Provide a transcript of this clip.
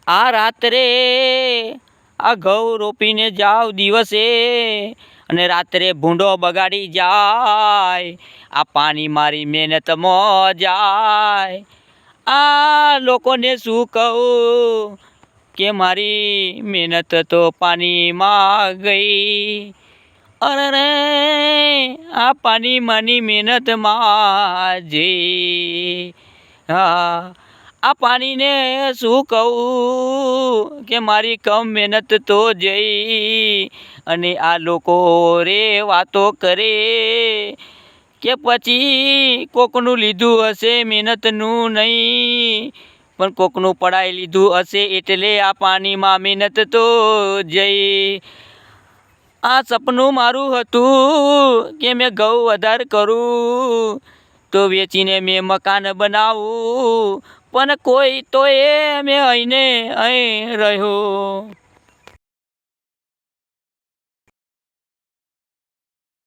આ રાત્રે આ ઘઉં રોપીને જાવ દિવસે અને રાત્રે ભૂંડો બગાડી જાય, આ પાણી મારી મહેનતમાં જાય। આ લોકોને શું કહું કે મારી મહેનત તો પાણીમાં ગઈ। અરે આ પાણી માની મહેનતમાં જઈ, આ પાણીને શું કહું કે મારી કમ મહેનત તો જઈ। અને આ લોકો રે વાતો કરે કે પછી કોકનું લીધું હશે મહેનતનું નહીં, પણ કોકનું પડાઈ લીધું હશે એટલે આ પાણીમાં મહેનત તો જઈ। આ સપનું મારું હતું કે મેં ઘઉં વધારે કરું તો વેચીને મેં મકાન બનાવું, પણ કોઈ તો એ મેં અહીં રહ્યો।